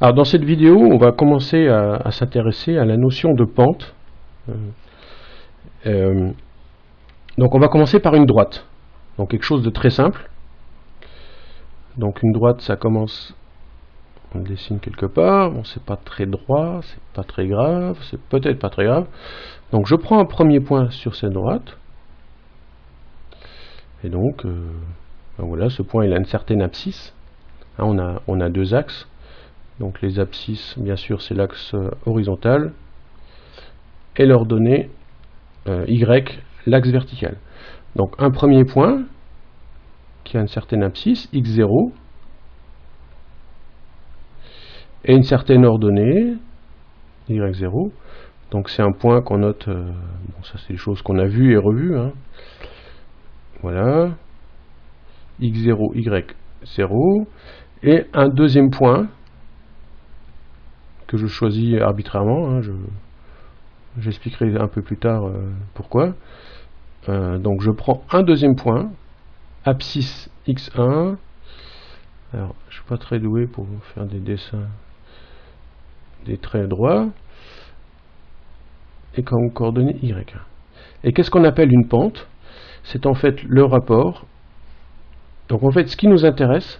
Alors dans cette vidéo, on va commencer à s'intéresser à la notion de pente. Donc on va commencer par une droite. Donc quelque chose de très simple. Donc une droite, ça commence, on le dessine quelque part. Bon, c'est pas très droit, c'est pas très grave, c'est peut-être pas très grave. Donc je prends un premier point sur cette droite. Et donc, voilà, ce point il a une certaine abscisse. Hein, on a deux axes. Donc les abscisses, bien sûr, c'est l'axe horizontal. Et l'ordonnée Y, l'axe vertical. Donc un premier point qui a une certaine abscisse, x0, et une certaine ordonnée, y0. Donc c'est un point qu'on note, bon, ça c'est des choses qu'on a vues et revues. Hein. Voilà, x0, y0, et un deuxième point que je choisis arbitrairement, hein, j'expliquerai un peu plus tard pourquoi. Donc je prends un deuxième point, abscisse x1. Alors je suis pas très doué pour faire des dessins, des traits droits, et comme coordonnée y1. Et qu'est-ce qu'on appelle une pente? C'est en fait le rapport. Donc en fait ce qui nous intéresse,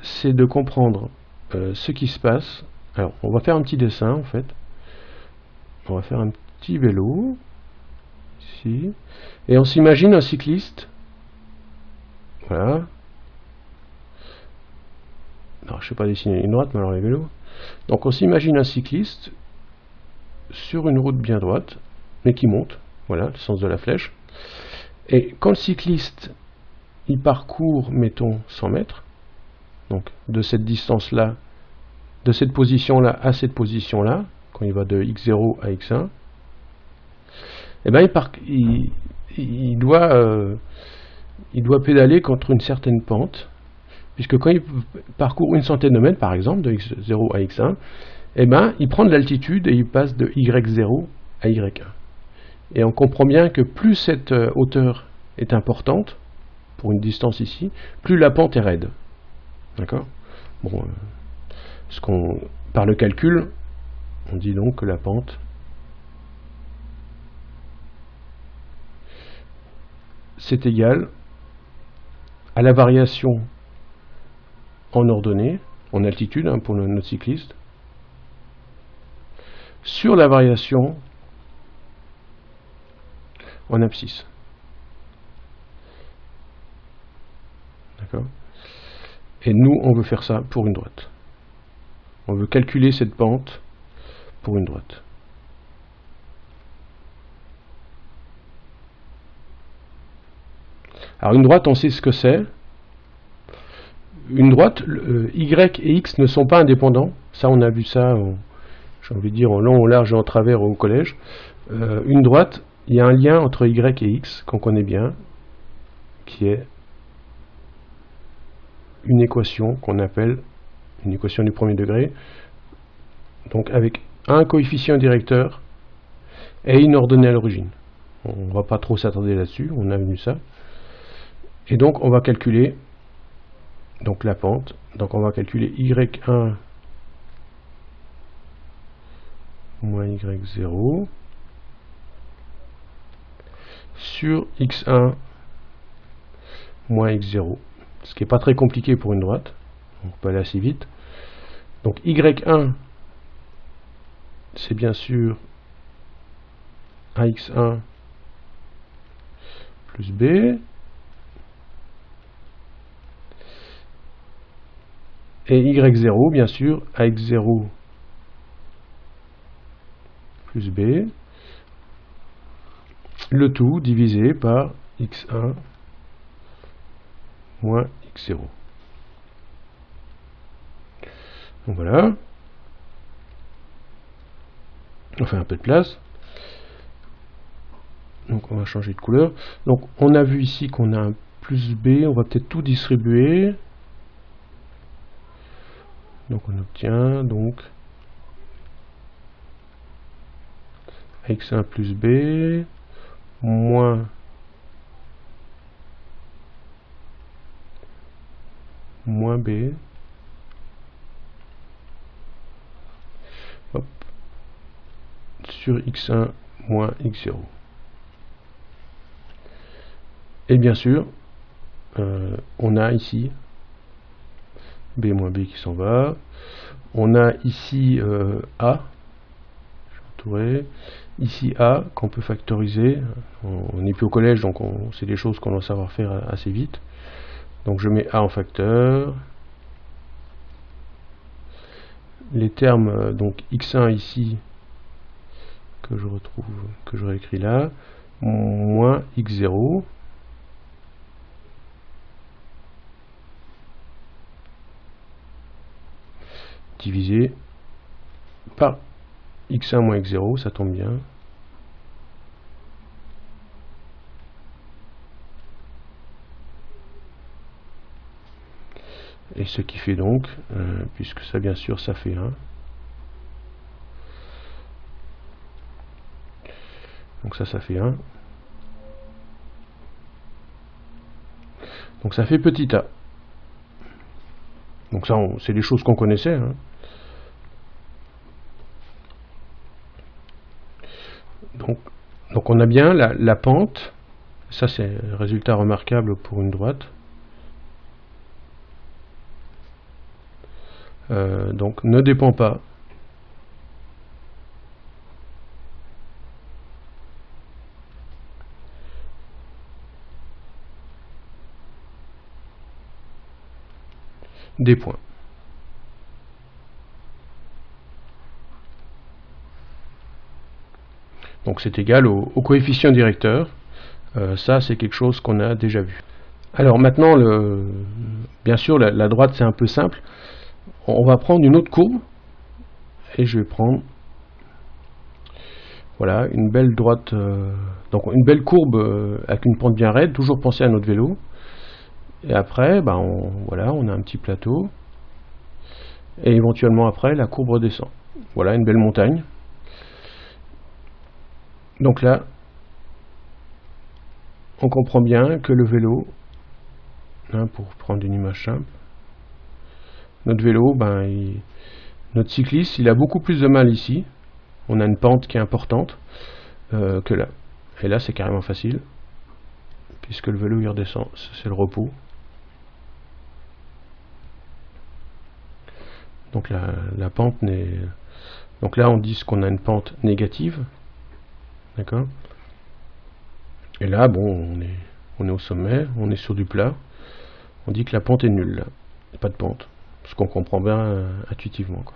c'est de comprendre ce qui se passe. Alors on va faire un petit dessin en fait. On va faire un petit vélo ici, et on s'imagine un cycliste. Voilà. Alors je ne sais pas dessiner une droite, mais alors les vélos. Donc on s'imagine un cycliste sur une route bien droite, mais qui monte. Voilà, le sens de la flèche. Et quand le cycliste il parcourt, mettons, 100 mètres, donc de cette distance-là, de cette position-là à cette position-là, quand il va de x0 à x1, eh ben il doit pédaler contre une certaine pente, puisque quand il parcourt une centaine de mètres, par exemple, de x0 à x1, eh ben, il prend de l'altitude et il passe de y0 à y1. Et on comprend bien que plus cette hauteur est importante, pour une distance ici, plus la pente est raide. D'accord? Bon, par le calcul, on dit donc que la pente c'est égal à la variation en ordonnée, en altitude, hein, pour notre cycliste, sur la variation en abscisse. D'accord? Et nous, on veut faire ça pour une droite. On veut calculer cette pente pour une droite. Alors une droite, on sait ce que c'est. Une droite, Y et X ne sont pas indépendants. Ça, on a vu ça, j'ai envie de dire, en long, en large et en travers au collège. Une droite, il y a un lien entre Y et X qu'on connaît bien, qui est une équation qu'on appelle une équation du premier degré, donc avec un coefficient directeur et une ordonnée à l'origine. On ne va pas trop s'attarder là-dessus, on a vu ça. Et donc on va calculer donc la pente. Donc on va calculer y1 moins y0 sur x1 moins x0. Ce qui n'est pas très compliqué pour une droite. On peut aller assez vite. Donc y1, c'est bien sûr ax1 plus b. Et y0, bien sûr, ax0 plus b. Le tout divisé par x1 moins x0. Donc voilà. On fait un peu de place. Donc on va changer de couleur. Donc on a vu ici qu'on a un plus b. On va peut-être tout distribuer. Donc on obtient donc x1 plus b moins b hop, sur x1 moins x0. Et bien sûr, on a ici b moins b qui s'en va. On a ici a, ici a qu'on peut factoriser. On n'est plus au collège, donc c'est des choses qu'on doit savoir faire assez vite. Donc je mets a en facteur. Les termes, donc x1 ici, que je retrouve, que je réécris là, moins x0. Divisé par x1 moins x0, ça tombe bien. Et ce qui fait donc, puisque ça bien sûr ça fait 1. Donc ça fait 1. Donc ça fait petit a. Donc ça c'est des choses qu'on connaissait. Hein. Donc on a bien la pente. Ça c'est un résultat remarquable pour une droite. Donc ne dépend pas des points. Donc c'est égal au coefficient directeur. Ça c'est quelque chose qu'on a déjà vu. Alors maintenant, bien sûr la droite c'est un peu simple. On va prendre une autre courbe et je vais prendre voilà une belle droite, donc une belle courbe avec une pente bien raide, toujours penser à notre vélo. Et après, voilà, on a un petit plateau et éventuellement après la courbe redescend. Voilà une belle montagne. Donc là, on comprend bien que le vélo, hein, pour prendre une image simple, notre vélo, notre cycliste, il a beaucoup plus de mal ici. On a une pente qui est importante que là. Et là, c'est carrément facile, puisque le vélo il redescend, c'est le repos. Donc la pente n'est... Donc là, on dit qu'on a une pente négative. D'accord. Et là, bon, on est au sommet, on est sur du plat. On dit que la pente est nulle, là. Il n'y a pas de pente. Ce qu'on comprend bien intuitivement, quoi.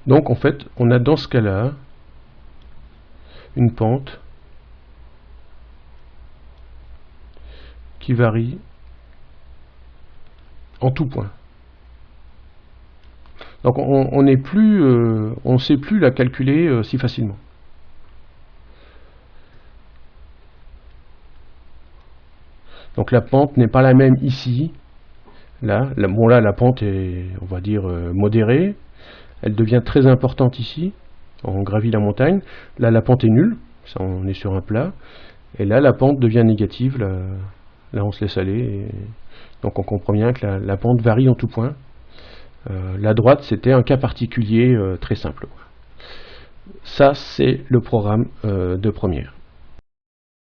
Donc en fait, on a dans ce cas-là une pente qui varie en tout point. Donc on n'est plus, on ne sait plus la calculer si facilement. Donc la pente n'est pas la même ici. Là, la pente est, on va dire, modérée. Elle devient très importante ici. On gravit la montagne. Là, la pente est nulle. Ça, on est sur un plat. Et là, la pente devient négative. Là, on se laisse aller. Et donc, on comprend bien que la pente varie en tout point. La droite, c'était un cas particulier très simple. Ça, c'est le programme de première.